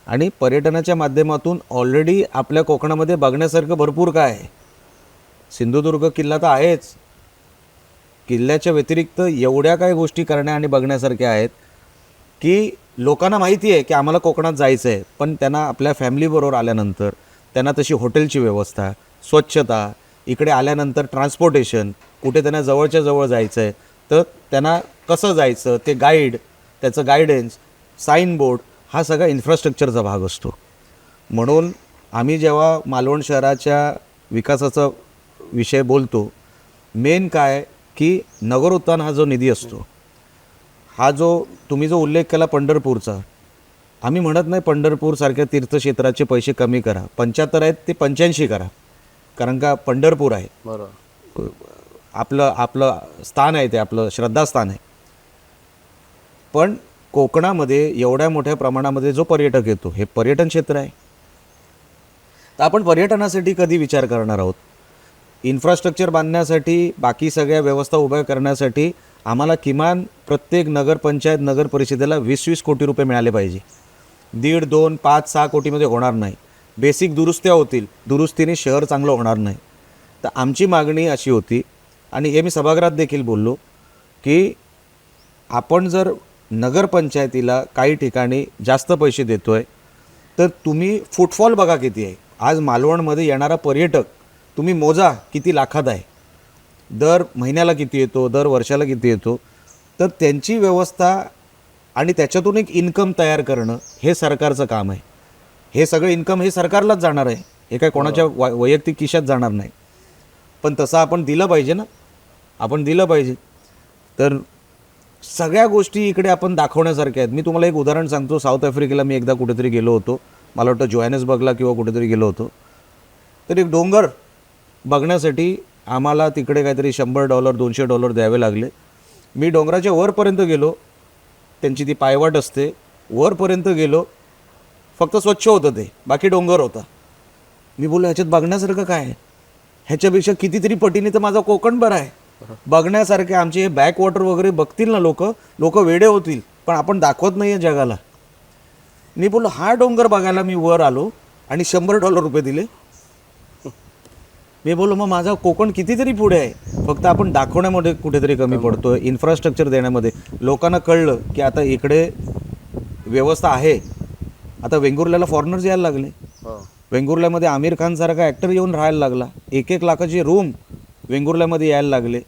आणि पर्यटनाच्या माध्यमातून ऑलरेडी आपल्या कोकणामध्ये बघण्यासारखं भरपूर काय आहे. सिंधुदुर्ग किल्ला तर आहेच. किल्ल्याच्या व्यतिरिक्त एवढ्या काही गोष्टी करण्या आणि बघण्यासारख्या आहेत की लोकांना माहिती आहे की आम्हाला कोकणात जायचं आहे, पण त्यांना आपल्या फॅमिलीबरोबर आल्यानंतर त्यांना तशी हॉटेलची व्यवस्था, स्वच्छता, इकडे आल्यानंतर ट्रान्सपोर्टेशन, कुठे त्यांना जवळच्या जवळ जायचं आहे तर त्यांना कसं जायचं, ते गाईड, त्याचं गायडन्स, साईन बोर्ड, हा सगळा इन्फ्रास्ट्रक्चरचा भाग असतो. म्हणून आम्ही जेव्हा मालवण शहराच्या विकासाचा विषय बोलतो, मेन काय की नगरोत्थान हा जो निधी असतो, हा जो तुम्ही जो उल्लेख केला पंढरपूरचा, आम्ही म्हणत नाही पंढरपूरसारख्या तीर्थक्षेत्राचे पैसे कमी करा, 75 आहेत ते 85 करा, कारण का पंढरपूर आहे, बरोबर, आपलं आपलं स्थान आहे, ते आपलं श्रद्धास्थान आहे. पण कोकणामध्ये एवढ्या मोठ्या प्रमाणामध्ये जो पर्यटक येतो, हे पर्यटन क्षेत्र आहे. तर आपण पर्यटनासाठी कधी विचार करणार आहोत? इन्फ्रास्ट्रक्चर बांधण्यासाठी, बाकी सगळ्या व्यवस्था उभ्या करण्यासाठी आम्हाला किमान प्रत्येक नगरपंचायत, नगर परिषदेला 20-20 कोटी रुपये मिळाले पाहिजे. 1.5, 2, 5, 6 कोटीमध्ये होणार नाही. बेसिक दुरुस्त्या होतील, दुरुस्तीने शहर चांगलं होणार नाही. तर आमची मागणी अशी होती, आणि हे मी सभागृहात देखील बोललो, की आपण जर नगरपंचायतीला काही ठिकाणी जास्त पैसे देतो आहे, तर तुम्ही फुटफॉल बघा किती आहे. आज मालवणमध्ये येणारा पर्यटक तुम्ही मोजा किती लाखात आहे, दर महिन्याला किती येतो, दर वर्षाला किती येतो. तर त्यांची व्यवस्था आणि त्याच्यातून एक इन्कम तयार करणं हे सरकारचं काम आहे. हे सगळं इन्कम हे सरकारलाच जाणार आहे, हे काय कोणाच्या वैयक्तिक खिशात जाणार नाही. पण तसं आपण दिलं पाहिजे ना, आपण दिलं पाहिजे. तर सगळ्या गोष्टी इकडे आपण दाखवण्यासारख्या आहेत. मी तुम्हाला एक उदाहरण सांगतो. साऊथ आफ्रिकेला मी एकदा कुठेतरी गेलो होतो, मला वाटतं जोहान्सबर्गला किंवा कुठेतरी गेलो होतो. तर एक डोंगर बघण्यासाठी आम्हाला तिकडे काहीतरी $100 $200 द्यावे लागले. मी डोंगराच्या वरपर्यंत गेलो, त्यांची ती पायवाट असते, वरपर्यंत गेलो, फक्त स्वच्छ होतं ते, बाकी डोंगर होता. मी बोललो ह्याच्यात बघण्यासारखं काय आहे? ह्याच्यापेक्षा कितीतरी पटीने तर माझा कोकण बरा आहे. बघण्यासारखे आमचे हे बॅकवॉटर वगैरे बघतील ना लोक वेडे होतील, पण आपण दाखवत नाही आहे जगाला. मी बोललो हा डोंगर बघायला मी वर आलो आणि $100 दिले. मी बोललो मग माझा कोकण कितीतरी पुढे आहे, फक्त आपण दाखवण्यामध्ये कुठेतरी कमी पडतो, इन्फ्रास्ट्रक्चर देण्यामध्ये. लोकांना कळलं की आता इकडे व्यवस्था आहे. आता वेंगुर्ल्याला फॉरेनर्स यायला लागले. वेंगुर्ल्यामध्ये आमिर खानसारखा ॲक्टर येऊन राहायला लागला. 1-1 लाखाचे रूम वेंगुर्ल्यामध्ये यायला लागले.